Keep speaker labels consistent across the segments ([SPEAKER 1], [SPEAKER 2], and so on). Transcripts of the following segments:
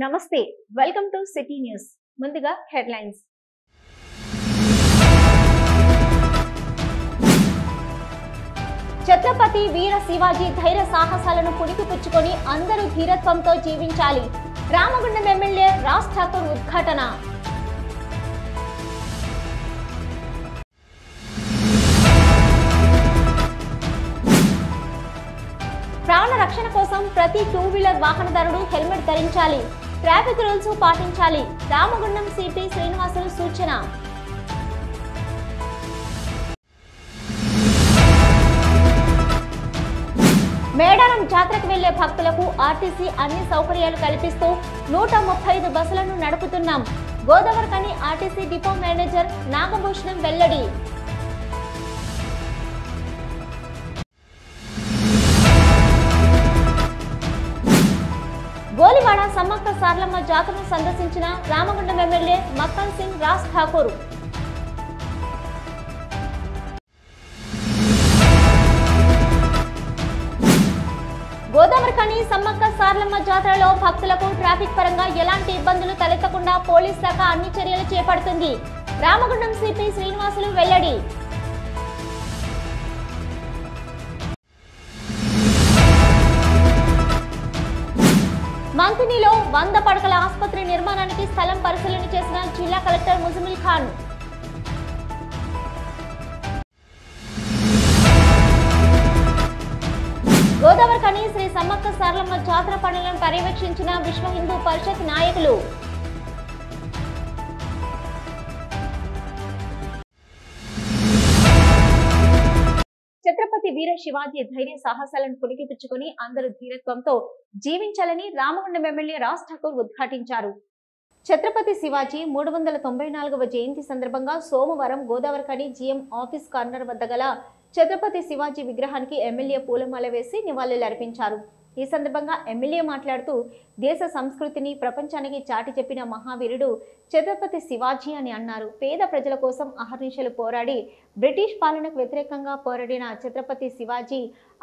[SPEAKER 1] నమస్తే welcome to city news ముందుగా headlines Chhatrapati వీర శివాజీ ధైర్య సాహసాలను పుణికిపుచ్చుకొని అందరూ ధీరత్వంతో జీవించాలి రామగుండం ఎమ్మెల్యే రాజ్ ఠాకూర్ ఉద్ఘాటన ప్రాణ రక్షణ కోసం ప్రతి టూ వీలర్ వాహనదారుడు హెల్మెట్ ధరించాలి ట్రాఫిక్ రూల్స్ పాటించాలి రామగుండం సిపి శ్రీనివాసులు సూచన మేడారం జాతరకు వెళ్లే భక్తులకు ఆర్టీసీ అన్ని సౌకర్యాలు కల్పిస్తూ 135 బస్సులను నడుపుతున్నాం Godavarikhani RTC depot manager Nagabhushanam వెల్లడి గోలివాడ సమ్మక్క సార్లమ్మ జాతరను సందర్శించిన రామగుండం ఎమ్మెల్యే మక్కన్ సింగ్ రాజ్ ఠాకూర్ గోదావరికని సమ్మక్క సార్లమ్మ జాతరలో భక్తులకు ట్రాఫిక్ పరంగా ఎలాంటి ఇబ్బందులు తలెత్తకుండా పోలీస్ శాఖ అన్ని చర్యలు చేపడుతుంది రామగుండం సిపి శ్రీనివాసులు వెల్లడి మంతినిలో 100 పడకల ఆసుపత్రి నిర్మాణానికి స్థలం పరిశీలన చేసిన జిల్లా కలెక్టర్ ముజమిల్ ఖాన్ గోదావరికని శ్రీ సమ్మక్క సార్లమ్మ జాతర పనులను పర్యవేక్షించిన విశ్వ హిందూ పరిషత్ నాయకులు ఛత్రపతి వీర శివాజీ ధైర్య సాహసాలను పుణికిపుచ్చుకొని అందరూ ధీరత్వంతో జీవించాలని రామగుండం ఎమ్మెల్యే రాజ్ ఠాకూర్ ఉద్ఘాటించారు. ఛత్రపతి శివాజీ 394వ జయంతి సందర్భంగా సోమవారం గోదావరికని జీఎం ఆఫీస్ కార్నర్ వద్ద గల ఛత్రపతి శివాజీ విగ్రహానికి ఎమ్మెల్యే పూలమాల వేసి నివాళులర్పించారు. ఈ సందర్భంగా ఎమ్మెల్యే మాట్లాడుతూ దేశ సంస్కృతిని ప్రపంచానికి చాటి చెప్పిన మహావీరుడు ఛత్రపతి శివాజీ అని అన్నారు. పేద ప్రజల కోసం అహర్నిశలు పోరాడి బ్రిటిష్ పాలనకు వ్యతిరేకంగా పోరాడిన ఛత్రపతి శివాజీ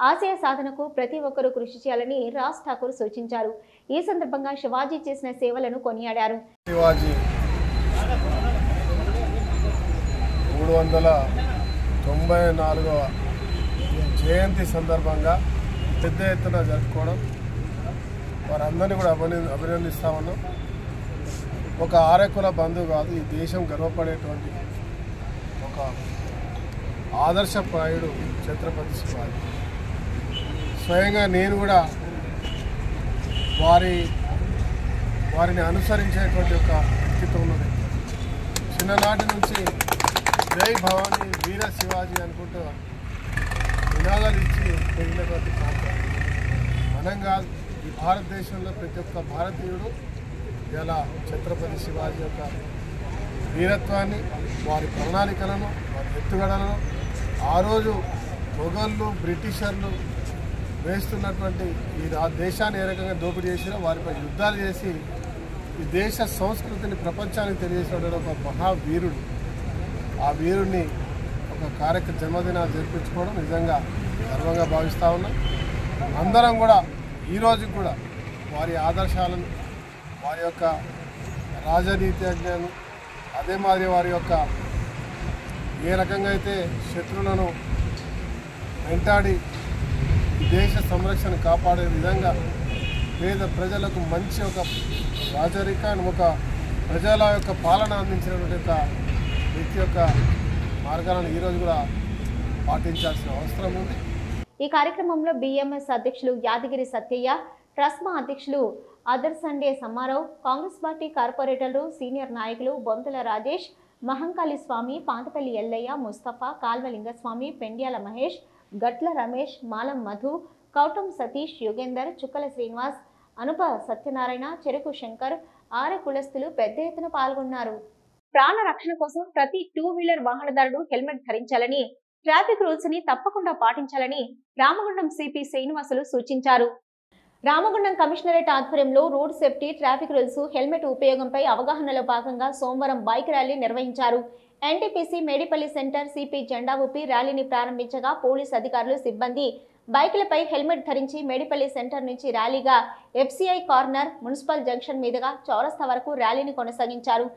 [SPEAKER 1] ఆశయ సాధనకు ప్రతి ఒక్కరూ కృషి చేయాలని రాజ్ ఠాకూర్ సూచించారు. ఈ సందర్భంగా శివాజీ చేసిన సేవలను కొనియాడారు.
[SPEAKER 2] 394వ జయంతి సందర్భంగా పెద్ద ఎత్తున జరుపుకోవడం వారందరినీ కూడా అభినందిస్తా ఉన్నాం. ఒక ఆరకుల బంధువు కాదు, ఈ దేశం గర్వపడేటువంటి ఒక ఆదర్శప్రాయుడు ఛత్రపతి శివాజీ. స్వయంగా నేను కూడా వారిని అనుసరించేటువంటి ఒక వ్యక్తిత్వం ఉన్నది. చిన్ననాటి నుంచి జై భవానీ వీర శివాజీ అనుకుంటూ నినాదాలు ఇచ్చి పెరిగినటువంటి ప్రాంతం మనం కాదు, ఈ భారతదేశంలో ప్రతి ఒక్క భారతీయుడు ఇలా ఛత్రపతి శివాజీ యొక్క వీరత్వాన్ని, వారి ప్రణాళికలను, వారి ఎత్తుగడలను, ఆ రోజు మొఘళ్ళు బ్రిటిషర్లు వేస్తున్నటువంటి ఈ దేశాన్ని ఏ రకంగా దోపిడీ చేసినా వారిపై యుద్ధాలు చేసి ఈ దేశ సంస్కృతిని ప్రపంచానికి తెలియజేసిన ఒక మహావీరుడు. ఆ వీరుడిని ఒక జన్మదినాలు జరిపించుకోవడం నిజంగా గర్వంగా భావిస్తూ ఉన్నాం. అందరం కూడా ఈరోజు కూడా వారి ఆదర్శాలను, వారి యొక్క రాజనీతిజ్ఞానం, అదే మాదిరి వారి యొక్క ఏ రకంగా అయితే శత్రువులను వెంటాడి దేశ సంరక్షణ కాపాడే విధంగా పేద ప్రజలకు మంచి ఒక రాజరికాన్ని, ఒక ప్రజల యొక్క పాలన అందించినటువంటి ఒక వ్యక్తి యొక్క మార్గాలను ఈరోజు కూడా పాటించాల్సిన అవసరం ఉంది.
[SPEAKER 1] ఈ కార్యక్రమంలో బిఎంఎస్ అధ్యక్షులు యాదగిరి సత్యయ్య, ట్రస్మా అధ్యక్షులు other Sunday Sammarao, Congress party కార్పొరేటర్లు, సీనియర్ నాయకులు బొంతల రాజేష్, మహంకాళి స్వామి, పాతపల్లి ఎల్లయ్య, ముస్తఫా, కాల్వలింగస్వామి, పెండ్యాల మహేష్, గట్ల రమేష్, మాలం మధు, కౌటం సతీష్, యుగేందర్, చుక్కల శ్రీనివాస్, అనుప సత్యనారాయణ, చెరుకు శంకర్, ఆర్య కులస్తులు పెద్ద ఎత్తున పాల్గొన్నారు. ప్రాణ రక్షణ కోసం ప్రతి టూ వీలర్ వాహనదారుడు హెల్మెట్ ధరించాలని, ట్రాఫిక్ రూల్స్ ని తప్పకుండా పాటించాలని రామగుండం సిపి శ్రీనివాసులు సూచించారు. రామగుండం కమిషనరేట్ ఆధ్వర్యంలో road safety, traffic rules, helmet ఉపయోగంపై అవగాహనలో భాగంగా సోమవారం బైక్ ర్యాలీ నిర్వహించారు. ఎన్టీపీసీ మేడిపల్లి సెంటర్ సిపి జెండా ఊపి ర్యాలీని ప్రారంభించగా పోలీస్ అధికారులు, సిబ్బంది బైకులపై హెల్మెట్ ధరించి మేడిపల్లి సెంటర్ నుంచి ర్యాలీగా FCI కార్నర్ మున్సిపల్ జంక్షన్ మీదుగా చౌరస్తా వరకు ర్యాలీని కొనసాగించారు.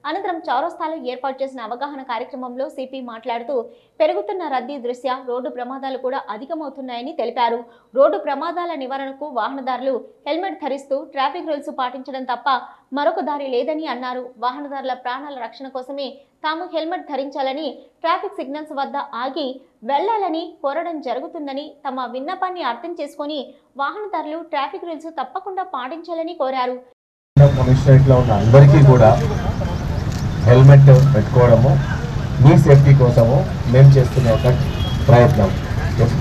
[SPEAKER 1] అనంతరం చౌరస్తాలో ఏర్పాటు చేసిన అవగాహన కార్యక్రమంలో సిపి మాట్లాడుతూ పెరుగుతున్న రద్దీ దృష్ట్యా రోడ్డు ప్రమాదాలు కూడా అధికమవుతున్నాయని తెలిపారు. రోడ్డు ప్రమాదాల నివారణకు వాహనదారులు హెల్మెట్ ధరిస్తూ ట్రాఫిక్ రూల్స్ పాటించడం తప్ప మరొక దారి లేదని అన్నారు. వాహనదారుల ప్రాణాల రక్షణ కోసమే తాము హెల్మెట్ ధరించాలని, ట్రాఫిక్ సిగ్నల్స్ వద్ద ఆగి వెళ్లాలని కోరడం జరుగుతుందని, తమ విన్నపాన్ని అర్థం చేసుకుని వాహనదారులు ట్రాఫిక్ రూల్స్ తప్పకుండా పాటించాలని కోరారు.
[SPEAKER 3] హెల్మెట్ పెట్టుకోవడము మీ సేఫ్టీ కోసము మేము చేస్తున్న ఒక ప్రయత్నం.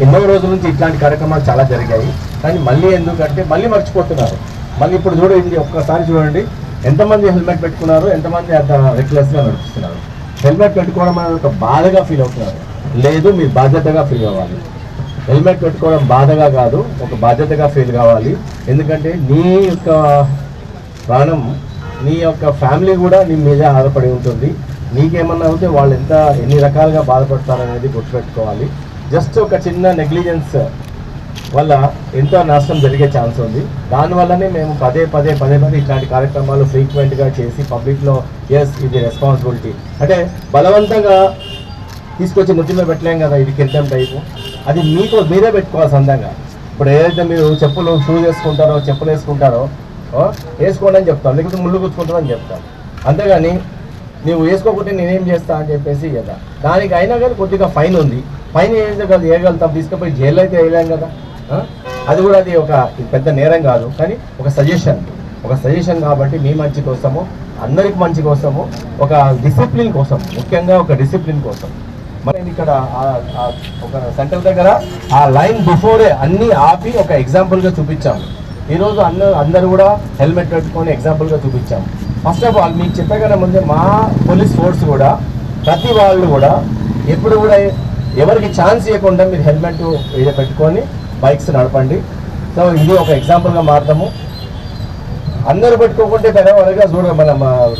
[SPEAKER 3] ఎన్నో రోజుల నుంచి ఇట్లాంటి కార్యక్రమాలు చాలా జరిగాయి, కానీ మళ్ళీ ఎందుకంటే మళ్ళీ మర్చిపోతున్నారు. మళ్ళీ ఇప్పుడు చూడండి, ఒక్కసారి చూడండి ఎంతమంది హెల్మెట్ పెట్టుకున్నారు, ఎంతమంది అంత రెక్లెస్గా నడుపుతున్నారు. హెల్మెట్ పెట్టుకోవడం అనేది ఒక బాధగా ఫీల్ అవుతున్నారు. లేదు, మీరు బాధ్యతగా ఫీల్ అవ్వాలి. హెల్మెట్ పెట్టుకోవడం బాధగా కాదు, ఒక బాధ్యతగా ఫీల్ కావాలి. ఎందుకంటే నీ యొక్క ప్రాణం, నీ యొక్క ఫ్యామిలీ కూడా నీ మీద ఆధారపడి ఉంటుంది. నీకేమన్నా అవుతే వాళ్ళు ఎన్ని రకాలుగా బాధపడతారనేది గుర్తుపెట్టుకోవాలి. జస్ట్ ఒక చిన్న నెగ్లిజెన్స్ వల్ల ఎంతో నష్టం జరిగే ఛాన్స్ ఉంది. దానివల్లనే మేము పదే పదే ఇట్లాంటి కార్యక్రమాలు ఫ్రీక్వెంట్గా చేసి పబ్లిక్లో ఇది రెస్పాన్సిబిలిటీ అంటే బలవంతంగా తీసుకొచ్చి నెత్తి మీద పెట్టలేం కదా, ఇది కిందం టైపు. అది మీరే పెట్టుకోవాలి సొంతంగా. ఇప్పుడు ఏదైతే మీరు షూస్ వేసుకుంటారో, చెప్పులు వేసుకుంటారో వేసుకోండి అని చెప్తాను, లేకపోతే ముళ్ళు కూర్చుకుంటారని చెప్తాను. అంతేగాని నువ్వు వేసుకోకపోతే నేనేం చేస్తా అని చెప్పేసి కదా. దానికి అయినా కానీ కొద్దిగా ఫైన్ ఉంది. ఫైన్ వేయగలుగుతాం, తీసుకుపోయి జైలు అయితే వేయలేం కదా. అది కూడా అది ఒక పెద్ద నేరం కాదు, కానీ ఒక సజెషన్ కాబట్టి మీ మంచి కోసము, అందరికి మంచి కోసము, ఒక డిసిప్లిన్ కోసం, ముఖ్యంగా ఒక డిసిప్లిన్ కోసం మనం ఇక్కడ ఒక సెంటర్ దగ్గర ఆ లైన్ బిఫోరే అన్నీ ఆపి ఒక ఎగ్జాంపుల్గా చూపించాము. ఈరోజు అందరూ కూడా హెల్మెట్ పెట్టుకొని ఎగ్జాంపుల్గా చూపించాము. ఫస్ట్ ఆఫ్ ఆల్ మీకు చెప్పగల ముందే మా పోలీస్ ఫోర్స్ కూడా ప్రతి వాళ్ళు కూడా ఎప్పుడు కూడా ఎవరికి ఛాన్స్ ఇవ్వకుండా మీరు హెల్మెట్ పెట్టుకొని బైక్స్ నడపండి. సో ఇది ఒక ఎగ్జాంపుల్గా మారుతాము. అందరూ పెట్టుకోకుంటే పెద్దవాళ్ళగా చూడ మన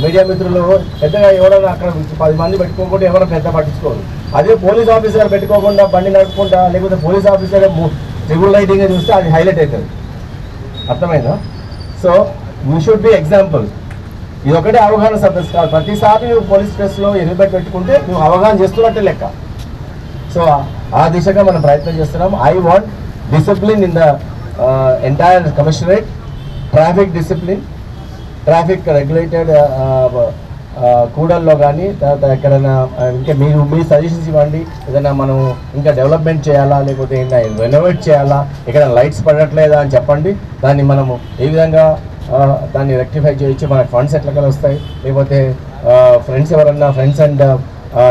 [SPEAKER 3] మీడియా మిత్రులు పెద్దగా ఎవరైనా అక్కడ 10 మంది పెట్టుకోకుండా ఎవరైనా పెద్ద పట్టించుకోరు. అదే పోలీస్ ఆఫీసర్ పెట్టుకోకుండా బండి నడుపుకుంటా, లేకపోతే పోలీస్ ఆఫీసర్ ట్రిబుల్ రైటింగ్ చూస్తే అది హైలైట్ అవుతుంది. అర్థమైందా? So you should be example. ఇది ఒకటే అవగాహన సదస్సు కాదు. ప్రతిసారి నువ్వు పోలీస్ స్టేషన్లో హెల్మెట్ పెట్టుకుంటే నువ్వు అవగాహన చేస్తున్నట్టే లెక్క. సో ఆ దిశగా మనం ప్రయత్నం చేస్తున్నాం. I want discipline in the entire commissionerate, traffic discipline, traffic regulated కూడల్లో కానీ తర్వాత ఎక్కడైనా ఇంకా మీ సజెషన్స్ ఇవ్వండి. ఏదైనా మనం ఇంకా డెవలప్మెంట్ చేయాలా, లేకపోతే ఇంకా రెనోవేట్ చేయాలా, ఎక్కడైనా లైట్స్ పడట్లేదా అని చెప్పండి. దాన్ని మనము ఏ విధంగా దాన్ని రెక్టిఫై చేయొచ్చు, మనకు ఫండ్స్ ఎట్లా వస్తాయి, లేకపోతే ఫ్రెండ్స్ అండ్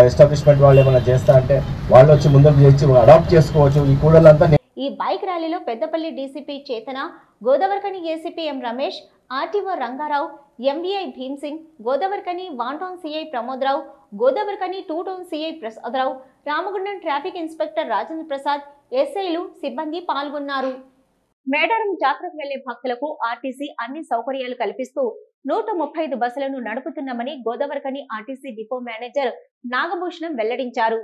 [SPEAKER 3] ఎస్టాబ్లిష్మెంట్ వాళ్ళు ఏమైనా చేస్తా అంటే వాళ్ళు వచ్చి ముందుకు చేసి అడాప్ట్ చేసుకోవచ్చు ఈ కూడలంతా.
[SPEAKER 1] ఈ బైక్ ర్యాలీలో Peddapalli DCP Chetana, Godavarikhani ACP M Ramesh, RTO Rangarao, MVI Bheem Singh, Godavarikhani 1 town CI Pramodarao, Godavarikhani 2 town CI Prasadarao, Ramagundam traffic inspector Rajendra Prasad, ఎస్ఐలు, సిబ్బంది పాల్గొన్నారు. మేడారం జాతరకు వెళ్లే భక్తులకు ఆర్టీసీ అన్ని సౌకర్యాలు కల్పిస్తూ 135 బస్సులను నడుపుతున్నామని Godavarikhani RTC depot manager Nagabhushanam వెల్లడించారు.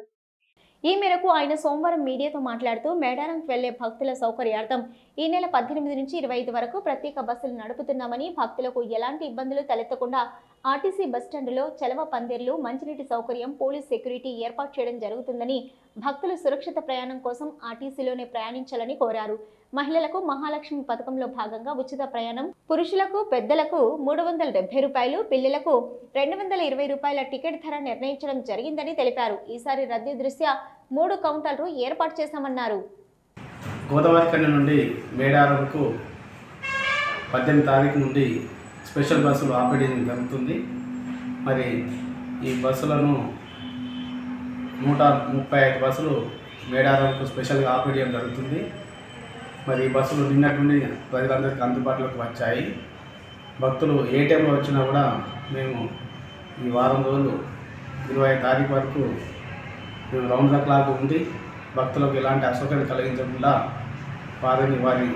[SPEAKER 1] ఈ మేరకు ఆయన సోమవారం మీడియాతో మాట్లాడుతూ మేడారంకు వెళ్లే భక్తుల సౌకర్యార్థం ఈ నెల 18 నుంచి 25 వరకు ప్రత్యేక బస్సులు నడుపుతున్నామని, భక్తులకు ఎలాంటి ఇబ్బందులు తలెత్తకుండా ఆర్టీసీ బస్టాండులో చలవ పందిర్లు, మంచినీటి సౌకర్యం, పోలీస్ సెక్యూరిటీ ఏర్పాటు చేయడం జరుగుతుందని, భక్తులు సురక్షిత ప్రయాణం కోసం ఆర్టీసీలోనే ప్రయాణించాలని కోరారు. మహిళలకు మహాలక్ష్మి పథకంలో భాగంగా ఉచిత ప్రయాణం, పురుషులకు పెద్దలకు 370 రూపాయలు, పిల్లలకు 220 రూపాయల టికెట్ ధర నిర్ణయించడం జరిగిందని తెలిపారు. ఈసారి రద్దీ దృష్ట్యా 3 కౌంటర్లు ఏర్పాటు చేశామన్నారు.
[SPEAKER 4] గోదావరి కని నుండి మేడారంకు 18 తారీఖు నుండి స్పెషల్ బస్సులు ఆపరేట్ జరుగుతుంది. మరి ఈ బస్సులను 135 బస్సులు మేడారంకు స్పెషల్గా ఆపరేట్ చేయడం జరుగుతుంది. మరి ఈ బస్సులు నిన్నటి నుండి ప్రజలందరికీ అందుబాటులోకి వచ్చాయి. భక్తులు ఏ టైంలో వచ్చినా కూడా మేము ఈ వారం రోజులు 25 తారీఖు వరకు మేము రౌండ్ ద క్లాక్ ఉండి భక్తులకు ఎలాంటి అసౌకర్యం కలిగించకుండా వారిని వారి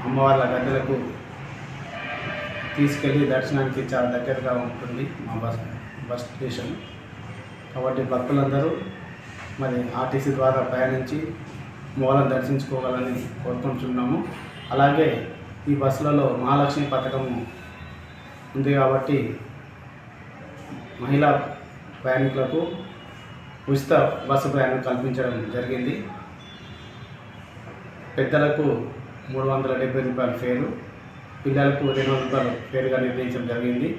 [SPEAKER 4] అమ్మవార్ల గద్దెలకు తీసుకెళ్ళి దర్శనానికి చాలా దగ్గరగా ఉంటుంది మా బస్ స్టేషన్. కాబట్టి భక్తులందరూ మరి ఆర్టీసీ ద్వారా ప్రయాణించి మూలను దర్శించుకోవాలని కోరుకుంటున్నాము. అలాగే ఈ బస్సులలో మహాలక్ష్మి పథకం ఉంది కాబట్టి మహిళా ప్రయాణికులకు ఉచిత బస్సు ప్రయాణం కల్పించడం జరిగింది. పెద్దలకు 370 రూపాయల ఫేరు, పిల్లలకు 200 రూపాయల ఫేరుగా నిర్ణయించడం జరిగింది.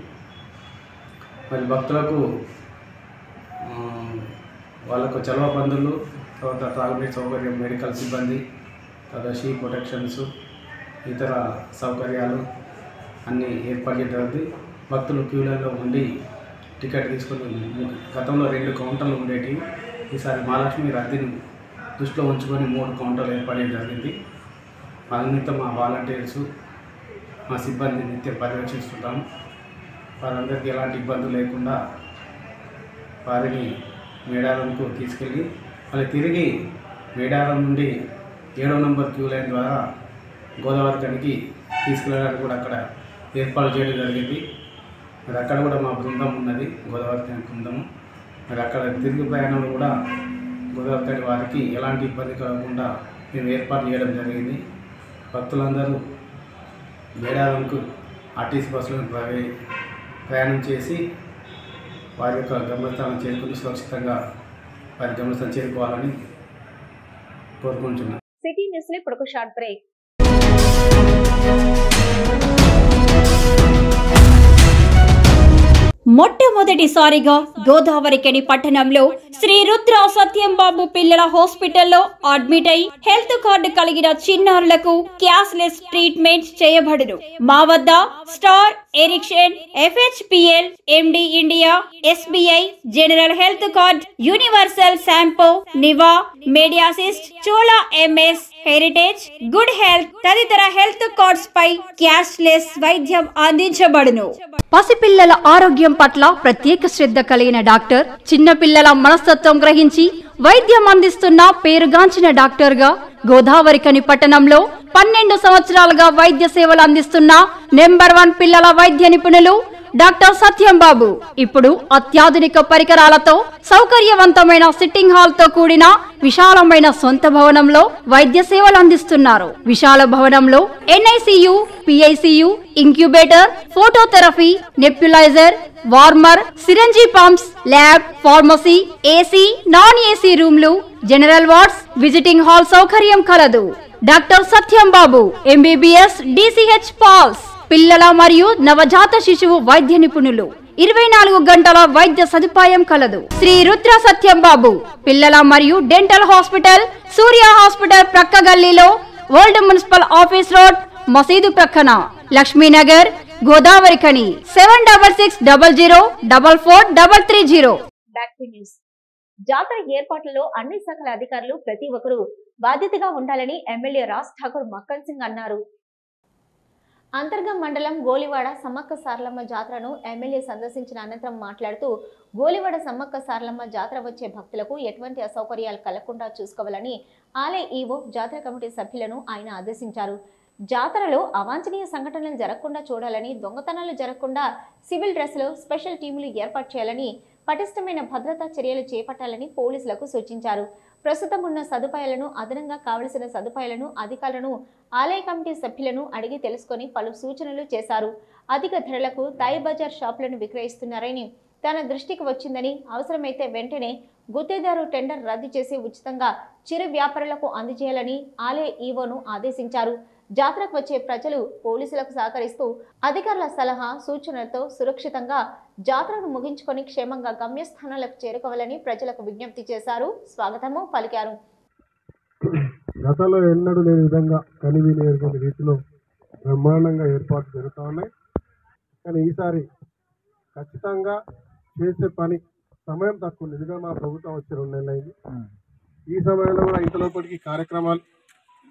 [SPEAKER 4] మరి భక్తులకు వాళ్ళకు చలవ పందులు, తర్వాత తాగునీటి సౌకర్యం, మెడికల్ సిబ్బంది, తర్వాత షీ ప్రొటెక్షన్స్, ఇతర సౌకర్యాలు అన్నీ ఏర్పాటు చేయడం. భక్తులు క్యూలలో ఉండి టికెట్ తీసుకొని, గతంలో 2 కౌంటర్లు ఉండేవి, ఈసారి మహాలక్ష్మి రద్దీని దృష్టిలో ఉంచుకొని 3 కౌంటర్లు ఏర్పాటు జరిగింది. నిమిత్తం మా వాలంటీర్స్, మా సిబ్బంది నిత్యం పర్యవేక్షిస్తుంటాం. వారందరికీ ఎలాంటి ఇబ్బందులు లేకుండా వారిని మేడారంకు తీసుకెళ్ళి మళ్ళీ తిరిగి మేడారం నుండి 7వ నంబర్ క్యూ లైన్ ద్వారా గోదావరి కనికి తీసుకెళ్ళడానికి కూడా అక్కడ ఏర్పాటు చేయడం జరిగింది. మరి అక్కడ కూడా మా బృందం ఉన్నది, గోదావరి కని బృందము. మరి అక్కడ తిరిగి ప్రయాణంలో కూడా గోదావరి కని వారికి ఎలాంటి ఇబ్బంది కలగకుండా మేము ఏర్పాటు చేయడం జరిగింది. భక్తులందరూ మేడారంకు ఆర్టీసీ బస్సులను ప్రయాణం చేసి వారి యొక్క గమ్యస్థానం చేరుకుని సురక్షితంగా వారి గమ్యస్థానం చేరుకోవాలని కోరుకుంటున్నాను.
[SPEAKER 1] సిటీ న్యూస్లో ఇప్పుడు ఒక షార్ట్ బ్రేక్.
[SPEAKER 5] మొట్టమొదటిసారిగా గోదావరికని పట్టణంలో శ్రీ రుద్ర సత్యం బాబు పిల్లల హాస్పిటల్లో అడ్మిట్ అయి హెల్త్ కార్డు కలిగిన చిన్నారులకు క్యాష్లెస్ ట్రీట్మెంట్ చేయబడును. మా వద్ద star, Ericson, FHPL, MD India, SBI, general health card, Universal Sompo, Niva, Medi Assist, Chola MS, Heritage, good health తదితర హెల్త్ కార్డ్స్ పై క్యాష్లెస్ వైద్యం అందించబడును. పసిపిల్లల ఆరోగ్యం పట్ల ప్రత్యేక శ్రద్ధ కలిగిన డాక్టర్, చిన్నపిల్లల మనస్తత్వం గ్రహించి వైద్యం అందిస్తున్న పేరుగాంచిన డాక్టర్ గా గోదావరికని పట్టణంలో 12 సంవత్సరాలుగా వైద్య సేవలు అందిస్తున్న నెంబర్ 1 పిల్లల వైద్య నిపుణులు డాక్టర్ సత్యం బాబు ఇప్పుడు అత్యాధునిక పరికరాలతో సౌకర్యవంతమైన సిట్టింగ్ హాల్ తో కూడిన విశాలమైన సొంత భవనంలో వైద్య సేవలు అందిస్తున్నారు. విశాల భవనంలో NICU, PICU, incubator, phototherapy, nebuliser, warmer, సిరంజీ pumps, lab, pharmacy, AC, non AC రూమ్లు, జనరల్ వార్డ్స్, విజిటింగ్ హాల్ సౌకర్యం కలదు. డాక్టర్ సత్యం బాబు MBBS, DCH పాల్స్, పిల్లల మరియు నవజాత శిశువు వైద్య నిపుణులు, 24 గంటల వైద్య సదుపాయం కలదు. శ్రీ రుద్ర సత్యం బాబు పిల్లల మరియు డెంటల్ హాస్పిటల్, సూర్య హాస్పిటల్ ప్రక్క గల్లీలో, ఓల్డ్ మున్సిపల్ ఆఫీస్ రోడ్, మసీదు ప్రక్కన, Lakshmi Nagar, Godavarikhani. 7600004430.
[SPEAKER 1] Back to news. జాతర ఏర్పాట్లలో అన్ని శాఖల అధికారులు ప్రతి ఒక్కరూ బాధ్యతగా ఉండాలని ఎమ్మెల్యే రాజ్ ఠాకూర్ మక్కన్ సింగ్ అన్నారు. అంతర్గం మండలం గోలివాడ సమ్మక్క సారలమ్మ జాతరను ఎమ్మెల్యే సందర్శించిన అనంతరం మాట్లాడుతూ, గోలివాడ సమ్మక్క సారలమ్మ జాతర వచ్చే భక్తులకు ఎటువంటి అసౌకర్యాలు కలగకుండా చూసుకోవాలని ఆలయ ఈవో, జాతర కమిటీ సభ్యులను ఆయన ఆదేశించారు. జాతరలో అవాంఛనీయ సంఘటనలు జరగకుండా చూడాలని, దొంగతనాలు జరగకుండా సివిల్ డ్రెస్లో స్పెషల్ టీములు ఏర్పాటు చేయాలని, పటిష్టమైన భద్రతా చర్యలు చేపట్టాలని పోలీసులకు సూచించారు. ప్రస్తుతం ఉన్న సదుపాయాలను అదనంగా కావలసిన సదుపాయాలను అధికారులను ఆలయ కమిటీ సభ్యులను అడిగి తెలుసుకొని పలు సూచనలు చేశారు. అధిక ధరలకు తాయి బజార్ షాపులను విక్రయిస్తున్నారని తన దృష్టికి వచ్చిందని, అవసరమైతే వెంటనే గుత్తేదారు టెండర్ రద్దు చేసి ఉచితంగా చిరు వ్యాపారులకు అందజేయాలని ఆలయ ఈవోను ఆదేశించారు. జాతరకు వచ్చే ప్రజలు పోలీసులకు సహకరిస్తూ అధికారుల సలహా సూచనలతో సురక్షితంగా జాతరను ముగించుకొని క్షేమంగా గమ్యస్థానాలకు చేరుకోవాలని ప్రజలకు విజ్ఞప్తి చేశారు. స్వాగతము పలికారు.
[SPEAKER 2] గతంలో ఎన్నడూ లేని విధంగా కనివిని ఎరుగని రీతిలో బ్రహ్మాండంగా ఏర్పాటు జరుగుతూ ఉన్నాయి. కానీ ఈసారి ఖచ్చితంగా చేసే పని సమయం తక్కువ. నిజంగా మా ప్రభుత్వం వచ్చి 2 నెలలు అయింది. ఈ సమయంలో కూడా ఇంతలోపటికి కార్యక్రమాలు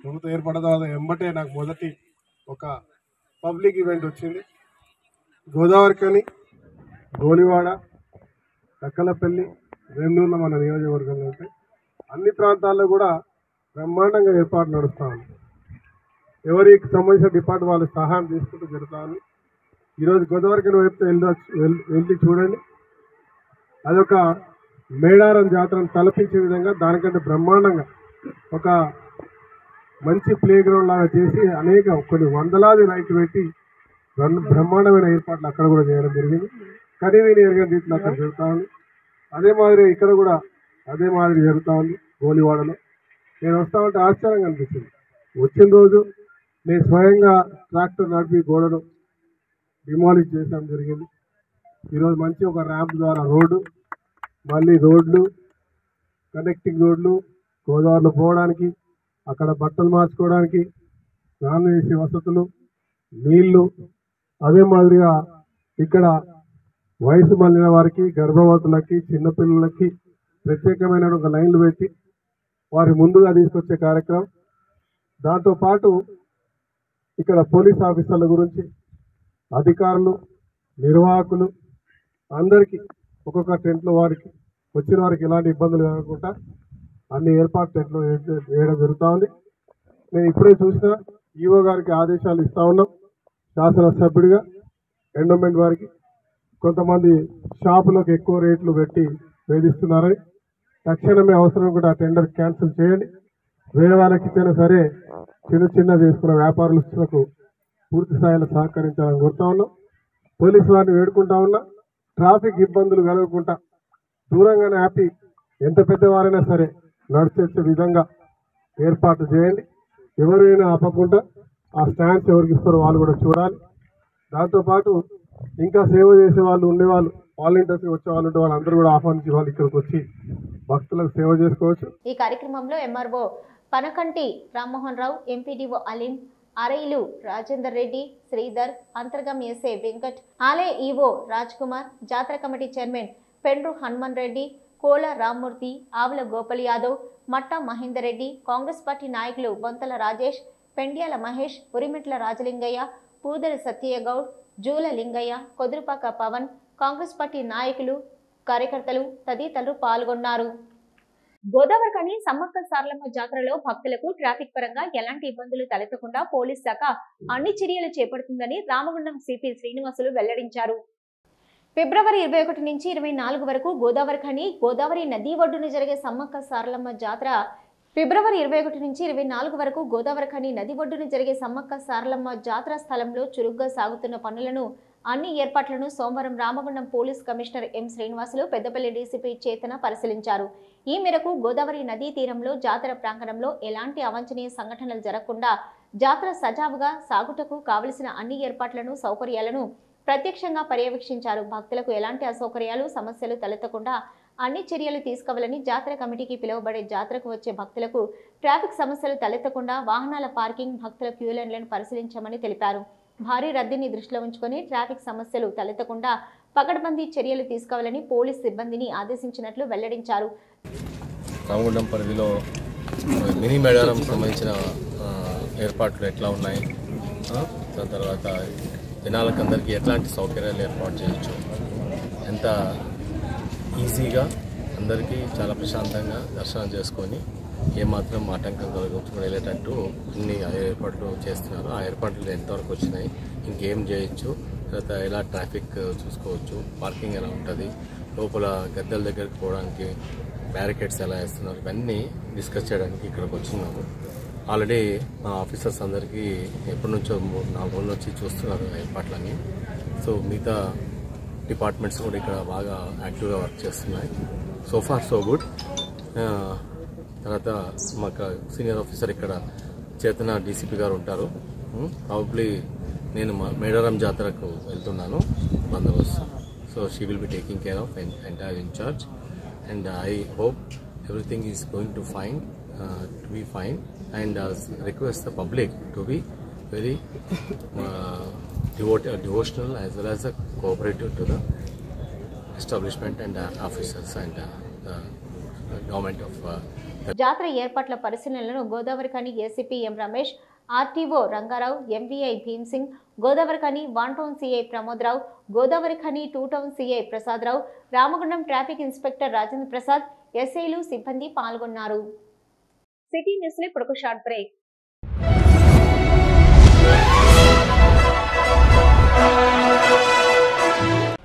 [SPEAKER 2] ప్రభుత్వం ఏర్పడదా ఎంబటే నాకు మొదటి ఒక పబ్లిక్ ఈవెంట్ వచ్చింది. గోదావరికని, గోలివాడ, దక్కలపల్లి, వేమూరులో మన నియోజకవర్గంలో ఉంటే అన్ని ప్రాంతాల్లో కూడా బ్రహ్మాండంగా ఏర్పాటు నడుస్తూ ఉంది. ఎవరికి సంబంధించిన డిపార్ట్మెంట్ వాళ్ళు సహాయం తీసుకుంటూ జరుగుతూ ఉంది. ఈరోజు గోదావరికని వైపు వెళ్ళి చూడండి, అదొక మేడారం జాతరను తలపించే విధంగా దానికంటే బ్రహ్మాండంగా ఒక మంచి ప్లే గ్రౌండ్ లాగా చేసి కొన్ని వందలాది లైట్లు పెట్టి బ్రహ్మాండమైన ఏర్పాట్లు అక్కడ కూడా చేయడం జరిగింది. కనివిని ఎరగని రీతిలో అక్కడ జరుగుతూ ఉంది. అదే మాదిరి ఇక్కడ కూడా అదే మాదిరి జరుగుతూ ఉంది. గోలివాడలో నేను వస్తా ఉంటే ఆశ్చర్యంగా అనిపిస్తుంది. వచ్చిన రోజు నేను స్వయంగా ట్రాక్టర్ నడిపి గోడను డిమాలిష్ చేయడం జరిగింది. ఈరోజు మంచి ఒక ర్యాంప్ ద్వారా రోడ్డు, మళ్ళీ రోడ్లు, కనెక్టింగ్ రోడ్లు, గోదావరిలో పోవడానికి, అక్కడ బట్టలు మార్చుకోవడానికి, స్నానం చేసే వసతులు, నీళ్లు, అదే మాదిరిగా ఇక్కడ వయసు మళ్ళిన వారికి, గర్భవతులకి, చిన్నపిల్లలకి ప్రత్యేకమైన ఒక లైన్లు పెట్టి వారి ముందుగా తీసుకొచ్చే కార్యక్రమం. దాంతోపాటు ఇక్కడ పోలీస్ ఆఫీసర్ల గురించి అధికారులు, నిర్వాహకులు అందరికీ ఒక్కొక్క టెంట్లో వారికి వచ్చిన వారికి ఎలాంటి ఇబ్బందులు కలగకుండా అన్ని ఏర్పాటు టెంట్లో వేయడం జరుగుతూ ఉంది. నేను ఇప్పుడే చూసిన ఈవో గారికి ఆదేశాలు ఇస్తా ఉన్నాం. శాసనసభ్యుడిగా ఎండోమెంట్ వారికి కొంతమంది షాపులకు ఎక్కువ రేట్లు పెట్టి వేధిస్తున్నారని, తక్షణమే అవసరం కూడా ఆ టెండర్ క్యాన్సిల్ చేయండి. వేరే వాళ్ళకి ఇచ్చినా సరే చిన్న చేసుకున్న వ్యాపారులకు పూర్తి స్థాయిలో సహకరించాలని కోరుతా ఉన్నాం. పోలీసు వారిని వేడుకుంటా ఉన్నా, ట్రాఫిక్ ఇబ్బందులు కలగకుండా దూరంగానే ఆపి ఎంత పెద్దవారైనా సరే నడిచే విధంగా ఏర్పాటు చేయండి. ఎవరైనా ఆపకుండా ఆ స్టాండ్స్ ఎవరికి ఇస్తారో వాళ్ళు కూడా చూడాలి. దాంతోపాటు ఇంకా సేవ చేసే వాళ్ళు ఉండేవాళ్ళు, వాలంటీర్స్ వచ్చే వాళ్ళు ఉంటే వాళ్ళందరూ కూడా ఆహ్వానించి వాళ్ళు ఇక్కడికి వచ్చి భక్తులకు సేవ చేసుకోవచ్చు.
[SPEAKER 1] ఈ కార్యక్రమంలో MRO Panakanti Rammohan Rao, MPDO Aleem, ఆర్ఐలు Rajender Reddy, Sridhar, Antargam SA Venkat, ఆలయ ఈవో రాజ్ కుమార్, జాతర కమిటీ చైర్మన్ పెండ్రు హనుమన్ రెడ్డి, కోల రామ్మూర్తి, ఆవుల గోపాల్ యాదవ్, మట్టా మహేందర్ రెడ్డి, కాంగ్రెస్ పార్టీ నాయకులు బొంతల రాజేష్, పెండ్యాల మహేష్, ఉరిమిట్ల రాజలింగయ్య, పూదరి సత్యయ్య గౌడ్, జూల లింగయ్య, కొదురుపాక పవన్, కాంగ్రెస్ పార్టీ నాయకులు, కార్యకర్తలు తదితరులు పాల్గొన్నారు. గోదావరికని సమ్మక్క సారలమ్మ జాతరలో భక్తులకు ట్రాఫిక్ పరంగా ఎలాంటి ఇబ్బందులు తలెత్తకుండా పోలీస్ శాఖ అన్ని చర్యలు చేపడుతుందని రామగుండం సిపి శ్రీనివాసులు వెల్లడించారు. ఫిబ్రవరి 21 నుంచి 24 వరకు గోదావరి నదీ ఒడ్డున జరిగే సమ్మక్క సారలమ్మ జాతర ఫిబ్రవరి 21 నుంచి 24 వరకు గోదావరికని నది ఒడ్డున జరిగే సమ్మక్క సారలమ్మ జాతర స్థలంలో చురుగ్గా సాగుతున్న పనులను అన్ని ఏర్పాట్లను సోమవారం Ramagundam police commissioner M Srinivasulu Peddapalli DCP చేతన పరిశీలించారు. ఈ మేరకు గోదావరి నదీ తీరంలో జాతర ప్రాంగణంలో ఎలాంటి అవాంఛనీయ సంఘటనలు జరగకుండా జాతర సజావుగా సాగుటకు కావలసిన అన్ని ఏర్పాట్లను, సౌకర్యాలను ప్రత్యక్షంగా పర్యవేక్షించారు. భక్తులకు ఎలాంటి అసౌకర్యాలు, సమస్యలు తలెత్తకుండా అన్ని చర్యలు తీసుకోవాలని జాతర కమిటీకి పిలువబడే జాతరకు వచ్చే భక్తులకు ట్రాఫిక్ సమస్యలు తలెత్తకుండా వాహనాల పార్కింగ్, భక్తుల క్యూ లైన్లను పరిశీలించామని తెలిపారు. భారీ రద్దీని దృష్టిలో ఉంచుకొని ట్రాఫిక్ సమస్యలు తలెత్తకుండా పకడ్బందీ చర్యలు తీసుకోవాలని పోలీస్ సిబ్బందిని ఆదేశించినట్లు వెల్లడించారు.
[SPEAKER 6] రామగుండం పరిధిలో మినీ మేడారం సంబంధించిన ఏర్పాట్లు ఎట్లా ఉన్నాయి, దాని తర్వాత జనాలకందరికీ ఎట్లాంటి సౌకర్యాలు ఏర్పాటు చేయొచ్చు, ఎంత ఈజీగా అందరికీ చాలా ప్రశాంతంగా దర్శనం చేసుకొని ఏమాత్రం ఆటంకం కలగకుండా వెళ్ళేటట్టు అన్ని ఏర్పాట్లు చేస్తున్నారు. ఆ ఏర్పాట్లు ఎంతవరకు వచ్చినాయి, ఇంకేం చేయొచ్చు, తర్వాత ఎలా ట్రాఫిక్ చూసుకోవచ్చు, పార్కింగ్ ఎలా ఉంటుంది, లోపల గద్దెల దగ్గరికి పోవడానికి బ్యారికేడ్స్ ఎలా వేస్తున్నారు ఇవన్నీ డిస్కస్ చేయడానికి ఇక్కడికి వచ్చినాము. ఆల్రెడీ మా ఆఫీసర్స్ అందరికీ ఎప్పటి నుంచో 4 రోజులు వచ్చి చూస్తున్నారు ఏర్పాట్లన్నీ. సో మిగతా డిపార్ట్మెంట్స్ కూడా ఇక్కడ బాగా యాక్టివ్గా వర్క్ చేస్తున్నాయి. So far so good. తర్వాత మాకు సీనియర్ ఆఫీసర్ ఇక్కడ చేతన డీసీపీ గారు ఉంటారు. ప్రాబబ్లీ నేను మేడారం జాతరకు వెళ్తున్నాను బందోబస్తు. So she will be taking care of entire incharge and I hope everything is going to be fine and request the public to be very devotional as well as cooperative to the establishment and officers and the government of
[SPEAKER 1] జాతర ఏర్పాట్ల పరిశీలనలను Godavarikhani ACP M Ramesh, RTO Rangarao, MVI Bheemsingh, Godavarikhani 1 town CI Pramodarao, Godavarikhani 2 town CI Prasadarao, Ramagundam traffic inspector Rajendra Prasad, ఎస్ఐలు సిబ్బంది పాల్గొన్నారు. City news లో ఇప్పుడు ఒక short break.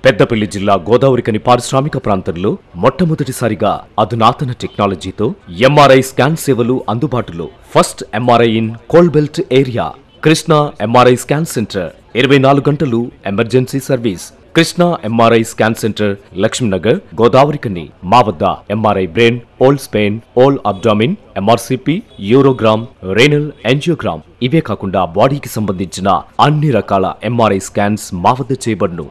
[SPEAKER 7] Peddapalli జిల్లా గోదావరిఖని పారిశ్రామిక ప్రాంతంలో మొట్టమొదటిసారిగా అధునాతన టెక్నాలజీతో ఎంఆర్ఐ స్కాన్ సేవలు అందుబాటులో. First MRI in coal belt area. Krishna MRI scan centre 24 గంటలు emergency service. Krishna MRI scan centre, Lakshminagar, Godavarikhani. మా వద్ద MRI brain, whole spine, whole abdomen, MRCP, urogram, renal angiogram, ఇవే కాకుండా బాడీకి సంబంధించిన అన్ని రకాల ఎంఆర్ఐ స్కాన్స్ మా వద్ద చేయబడును.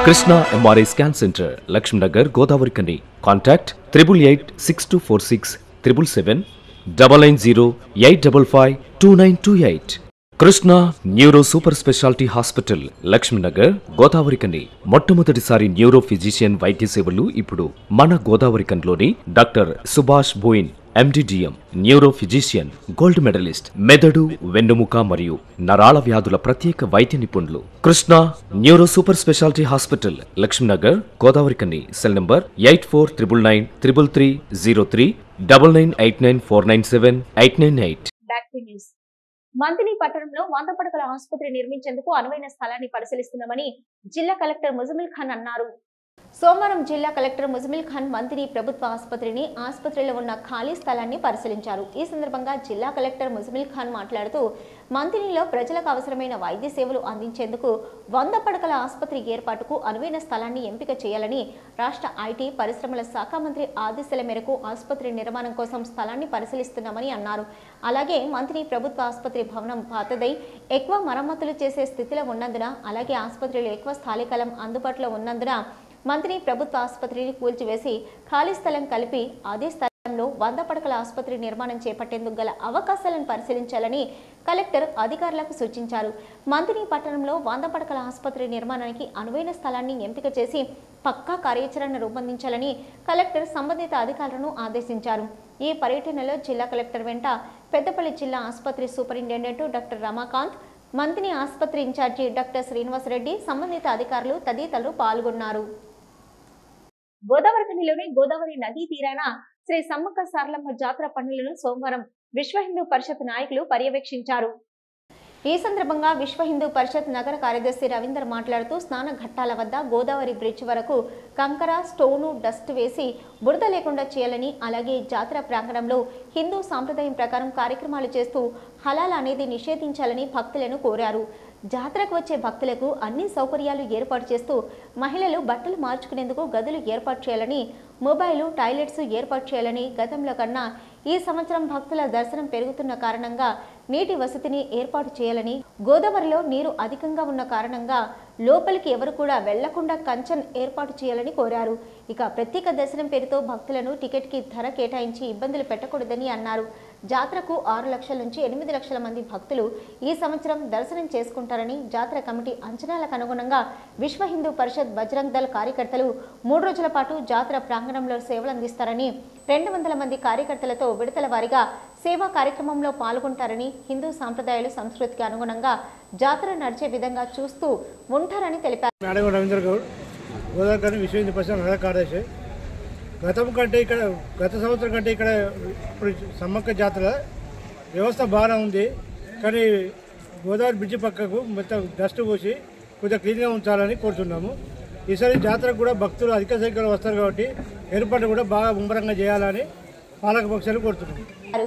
[SPEAKER 7] Krishna MRI scan centre, Lakshminagar, Godavarikhani. Contact 888646 777 990 855 2928. Krishna neuro super speciality hospital, Lakshminagar, Godavarikhani. మొట్టమొదటిసారి న్యూరో ఫిజిషియన్ వైద్య సేవలు ఇప్పుడు మన గోదావరిఖనిలోని doctor Subhash Boin, MD DM, neuro physician, gold medalist, మెదడు, వెన్నుముక మరియు నరాల వ్యాధుల ప్రత్యేక వైద్య నిపుణులు. Krishna neuro super speciality hospital, Lakshminagar, Godavarikhani. Cell number 8499 333 03 9989 497 898.
[SPEAKER 1] Back to news. Manthani పట్టణంలో 100 పడకల ఆసుపత్రి నిర్మించేందుకు అనువైన స్థలాన్ని పరిశీలిస్తున్నామని జిల్లా కలెక్టర్ ముజమిల్ ఖాన్ అన్నారు. సోమవారం జిల్లా కలెక్టర్ ముజమిల్ ఖాన్ మంతిని ప్రభుత్వ ఆసుపత్రిని, ఆసుపత్రిలో ఉన్న ఖాళీ స్థలాన్ని పరిశీలించారు. ఈ సందర్భంగా జిల్లా కలెక్టర్ ముజమిల్ ఖాన్ మాట్లాడుతూ మంతినిలో ప్రజలకు అవసరమైన వైద్య సేవలు అందించేందుకు 100 పడకల ఆసుపత్రి ఏర్పాటుకు అనువైన స్థలాన్ని ఎంపిక చేయాలని రాష్ట్ర ఐటీ పరిశ్రమల శాఖ మంత్రి ఆదేశాల మేరకు ఆసుపత్రి నిర్మాణం కోసం స్థలాన్ని పరిశీలిస్తున్నామని అన్నారు. అలాగే మంతిని ప్రభుత్వ ఆసుపత్రి భవనం పాతదై ఎక్కువ మరమ్మతులు చేసే స్థితిలో ఉన్నందున, అలాగే ఆసుపత్రిలో ఎక్కువ స్థానికలం అందుబాటులో ఉన్నందున మంత్రి ప్రభుత్వ ఆసుపత్రిని కూల్చివేసి ఖాళీ స్థలం కలిపి అదే స్థలంలో 100 పడకల ఆసుపత్రి నిర్మాణం చేపట్టేందుకు గల అవకాశాలను పరిశీలించాలని కలెక్టర్ అధికారులకు సూచించారు. మంత్రి పట్టణంలో 100 పడకల ఆసుపత్రి నిర్మాణానికి అనువైన స్థలాన్ని ఎంపిక చేసి పక్కా కార్యాచరణ రూపొందించాలని కలెక్టర్ సంబంధిత అధికారులను ఆదేశించారు. ఈ పర్యటనలో జిల్లా కలెక్టర్ వెంట పెద్దపల్లి జిల్లా ఆసుపత్రి సూపరింటెండెంట్ డాక్టర్ రమాకాంత్, మంత్రి ఆసుపత్రి ఇన్ఛార్జి డాక్టర్ శ్రీనివాసరెడ్డి, సంబంధిత అధికారులు తదితరులు పాల్గొన్నారు. గోదావరిఖనిలోని గోదావరి నదీ తీరాన శ్రీ సమ్మక్క సారలమ్మ జాతర పనులను సోమవారం విశ్వ హిందూ పరిషత్ నాయకులు పర్యవేక్షించారు. ఈ సందర్భంగా విశ్వ హిందూ పరిషత్ నగర కార్యదర్శి రవీందర్ మాట్లాడుతూ స్నాన ఘట్టాల వద్ద గోదావరి బ్రిడ్జ్ వరకు కంకర, స్టోను, డస్ట్ వేసి బురద లేకుండా చేయాలని, అలాగే జాతర ప్రాంగణంలో హిందూ సాంప్రదాయం ప్రకారం కార్యక్రమాలు చేస్తూ హలాల్ అనేది నిషేధించాలని భక్తులను కోరారు. జాతరకు వచ్చే భక్తులకు అన్ని సౌకర్యాలు ఏర్పాటు చేస్తూ మహిళలు బట్టలు మార్చుకునేందుకు గదులు ఏర్పాటు చేయాలని, మొబైల్, టాయిలెట్స్ ఏర్పాటు చేయాలని, గతంలో కన్నా ఈ సంవత్సరం భక్తుల దర్శనం పెరుగుతున్న కారణంగా నీటి వసతిని ఏర్పాటు చేయాలని, గోదావరిలో నీరు అధికంగా ఉన్న కారణంగా లోపలికి ఎవరు కూడా వెళ్లకుండా కంచెన్ ఏర్పాటు చేయాలని కోరారు. ఇక ప్రత్యేక దర్శనం పేరుతో భక్తులను టికెట్కి ధర కేటాయించి ఇబ్బందులు పెట్టకూడదని అన్నారు. జాతరకు 6 లక్షల నుంచి 8 లక్షల మంది భక్తులు ఈ సంవత్సరం దర్శనం చేసుకుంటారని, జాతర కమిటీ అంచనాలకు అనుగుణంగా విశ్వ హిందూ పరిషత్ బజరంగ్ దళ్ కార్యకర్తలు 3 రోజుల పాటు జాతర ప్రాంగణంలో సేవలు అందిస్తారని, 200 మంది కార్యకర్తలతో విడతల వారీగా సేవా కార్యక్రమంలో పాల్గొంటారని, హిందూ సాంప్రదాయాలు సంస్కృతికి అనుగుణంగా జాతర నడిచే విధంగా చూస్తూ ఉంటారని తెలిపారు.
[SPEAKER 8] విశ్వ హిందూ పరిషత్ నగర కార్యదర్శి. గత సంవత్సరం కంటే ఇక్కడ ఇప్పుడు సమ్మక్క జాతర వ్యవస్థ బాగా ఉంది. కానీ గోదావరి బ్రిడ్జి పక్కకు మొత్తం డస్ట్ పోసి కొద్దిగా క్లీన్గా ఉంచాలని కోరుతున్నాము. ఈసారి జాతరకు కూడా భక్తులు అధిక సంఖ్యలో వస్తారు కాబట్టి ఏర్పాటు కూడా బాగా ముమ్మరంగా చేయాలని పాలకపక్షాలు కోరుతున్నాం.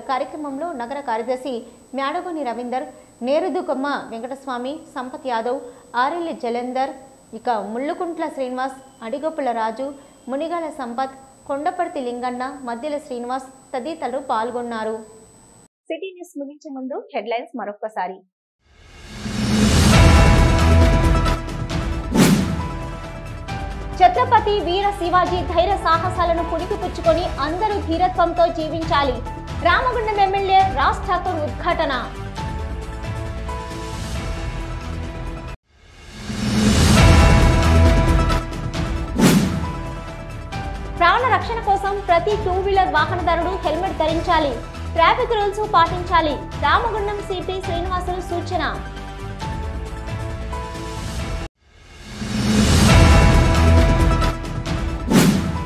[SPEAKER 1] కార్యక్రమంలో నగర కార్యదర్శి మ్యాడగోని రవీందర్, నేరుదుకమ్మ వెంకటస్వామి, సంపత్ యాదవ్, ఆరెల్లి జలంధర్, ఇక ముళ్ళుకుంట్ల శ్రీనివాస్, అడిగొప్పుల రాజు, మునిగాల సంపత్, కొండపర్తి లింగన్న, మధ్యల శ్రీనివాస్ తదితరులు పాల్గొన్నారు. సిటీ న్యూస్ ముగించే ముందు హెడ్లైన్స్ మరొకసారి. ఛత్రపతి వీర శివాజీ ధైర్య సాహసాలను పుణికిపుచ్చుకొని అందరూ ధీరత్వంతో జీవించాలి. రామగుండం ఎమ్మెల్యే రాజ్ ఠాకూర్ ఉద్ఘాటన. ప్రాణ రక్షణ కోసం ప్రతి 2-వీలర్ వాహనదారుడు హెల్మెట్ ధరించాలి. ట్రాఫిక్ రూల్స్ పాటించాలి. రామగుండం సిపి శ్రీనివాసులు సూచన.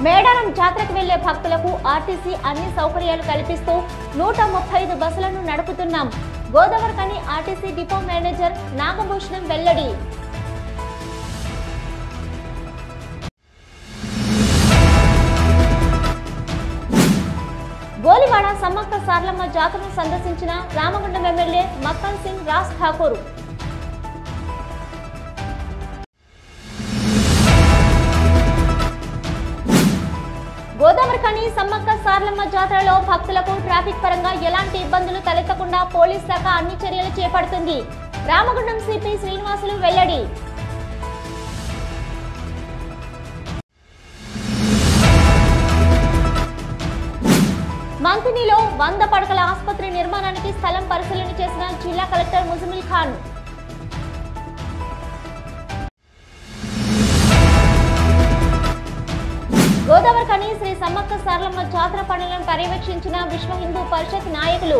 [SPEAKER 1] మేడారం జాతరకు వెళ్లే భక్తులకు ఆర్టీసీ అన్ని సౌకర్యాలు కల్పిస్తూ 135 బస్సులను నడుపుతున్నాం. Godavarikhani RTC depot manager Nagabhushanam వెల్లడి. గోలివాడ సమ్మక్క సార్లమ్మ జాతరను సందర్శించిన రామగుండం ఎమ్మెల్యే మక్కన్ సింగ్ రాజ్ ఠాకూర్. గోదావరికని సమ్మక్క సార్లమ్మ జాతరలో భక్తులకు ట్రాఫిక్ పరంగా ఎలాంటి ఇబ్బందులు తలెత్తకుండా పోలీస్ శాఖ అన్ని చర్యలు చేపడుతుంది. రామగుండం సిపి శ్రీనివాసులు వెల్లడి. మంతినిలో 100 పడకల ఆసుపత్రి నిర్మాణానికి స్థలం పరిశీలన చేసిన జిల్లా కలెక్టర్ ముజమిల్ ఖాన్. గోదావరికని శ్రీ సమ్మక్క సార్లమ్మ జాతర పనులను పర్యవేక్షించిన విశ్వ హిందూ పరిషత్ నాయకులు.